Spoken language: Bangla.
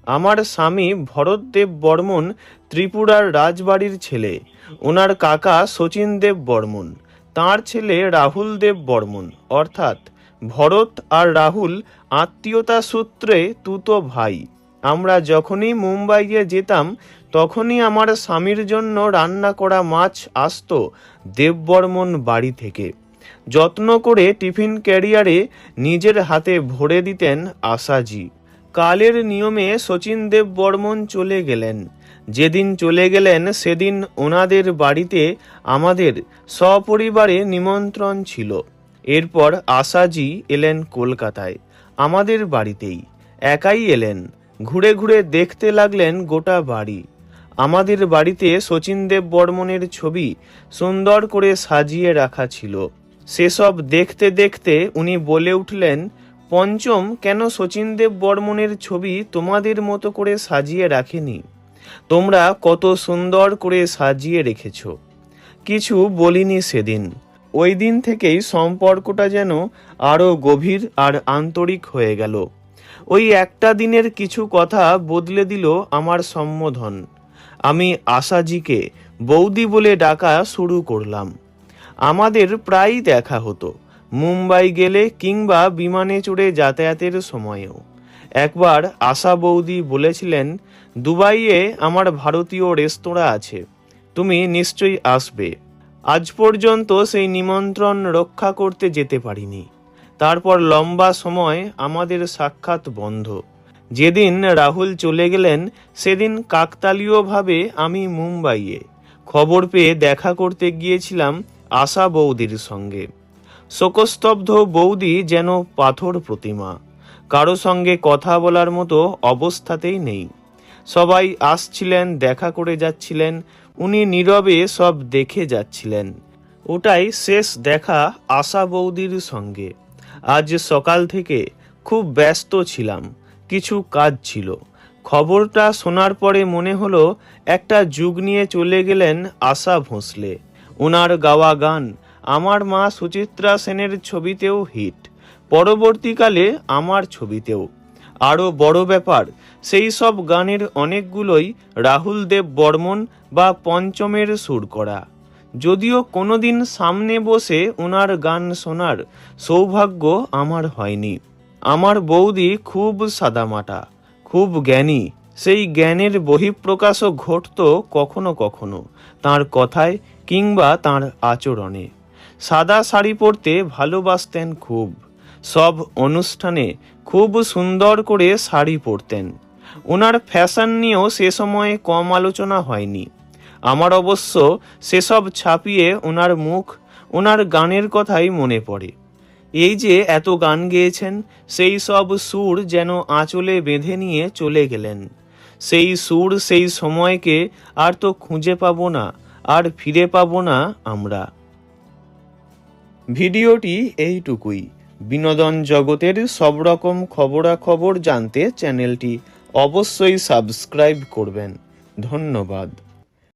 আমার স্বামী ভরতদেব বর্মন ত্রিপুরার রাজবাড়ির ছেলে। ওনার কাকা শচীন দেব বর্মন, তাঁর ছেলে রাহুল দেব বর্মন, অর্থাৎ ভরত আর রাহুল আত্মীয়তা সূত্রে তুতো ভাই। আমরা যখনই মুম্বাইয়ে যেতাম তখনই আমার স্বামীর জন্য রান্না করা মাছ আসতো দেববর্মন বাড়ি থেকে। যত্ন করে টিফিন ক্যারিয়ারে নিজের হাতে ভরে দিতেন আশাজি। কালের নিয়মে শচীন দেব বর্মন চলে গেলেন। যেদিন চলে গেলেন সেদিন ওনাদের বাড়িতে আমাদের সপরিবারে নিমন্ত্রণ ছিল। এরপর আশাজি এলেন কলকাতায়, আমাদের বাড়িতেই একাই এলেন। ঘুরে ঘুরে দেখতে লাগলেন গোটা বাড়ি। আমাদের বাড়িতে শচীন দেব বর্মনের ছবি সুন্দর করে সাজিয়ে রাখা ছিল। সেসব দেখতে দেখতে উনি বলে উঠলেন, পঞ্চম, কেন শচীন দেব বর্মনের ছবি তোমাদের মতো করে সাজিয়ে রাখেনি? তোমরা কত সুন্দর করে সাজিয়ে রেখেছ। কিছু বলিনি সেদিন। ওই দিন থেকেই সম্পর্কটা যেন আরও গভীর আর আন্তরিক হয়ে গেল। ওই একটা দিনের কিছু কথা বদলে দিল আমার সম্বোধন। আমি আশাজিকে বৌদি বলে ডাকা শুরু করলাম। আমাদের প্রায়ই দেখা হতো, মুম্বাই গেলে কিংবা বিমানে চড়ে যাতায়াতের সময়েও। একবার আশা বৌদি বলেছিলেন, দুবাইয়ে আমার ভারতীয় রেস্তোরাঁ আছে, তুমি নিশ্চয়ই আসবে। আজ পর্যন্ত সেই নিমন্ত্রণ রক্ষা করতে যেতে পারিনি। তারপর লম্বা সময় আমাদের সাক্ষাৎ বন্ধ। যেদিন রাহুল চলে গেলেন সেদিন কাকতালীয়ভাবে আমি মুম্বাইয়ে খবর পেয়ে দেখা করতে গিয়েছিলাম আশা বৌদির সঙ্গে। শোকস্তব্ধ বৌদি যেন পাথর প্রতিমা, কারো সঙ্গে কথা বলার মতো অবস্থাতেই নেই। সবাই আসছিলেন, দেখা করে যাচ্ছিলেন, উনি নীরবে সব দেখে যাচ্ছিলেন। ওটাই শেষ দেখা আশা বৌদির সঙ্গে। আজ সকাল থেকে খুব ব্যস্ত ছিলাম, কিছু কাজ ছিল। খবরটা শোনার পরে মনে হলো একটা যুগ নিয়ে চলে গেলেন আশা ভোঁসলে। ওনার গাওয়া গান আমার মা সুচিত্রা সেনের ছবিতেও হিট, পরবর্তীকালে আমার ছবিতেও। আরও বড় ব্যাপার, সেই সব গানের অনেকগুলোই রাহুল দেব বর্মন বা পঞ্চমের সুর করা। যদিও কোনোদিন সামনে বসে ওনার গান শোনার সৌভাগ্য আমার হয়নি। আমার বৌদি খুব সাদামাটা, খুব জ্ঞানী। সেই জ্ঞানের বহিঃপ্রকাশও ঘটত কখনো কখনো তাঁর কথায় কিংবা তাঁর আচরণে। সাদা শাড়ি পরতে ভালোবাসতেন খুব। সব অনুষ্ঠানে খুব সুন্দর করে শাড়ি পরতেন। ওনার ফ্যাশন নিয়েও সে সময়ে কম আলোচনা হয়নি। আমার অবশ্য সেসব ছাপিয়ে ওনার মুখ, ওনার গানের কথাই মনে পড়ে। এই যে এত গান গেয়েছেন, সেই সব সুর যেন আঁচলে বেঁধে নিয়ে চলে গেলেন। সেই সুর, সেই সময়কে আর তো খুঁজে পাবো না, আর ফিরে পাবো না আমরা। ভিডিওটি এইটুকুই। বিনোদন জগতের সব রকম খবরাখবর জানতে চ্যানেলটি অবশ্যই সাবস্ক্রাইব করবেন। ধন্যবাদ।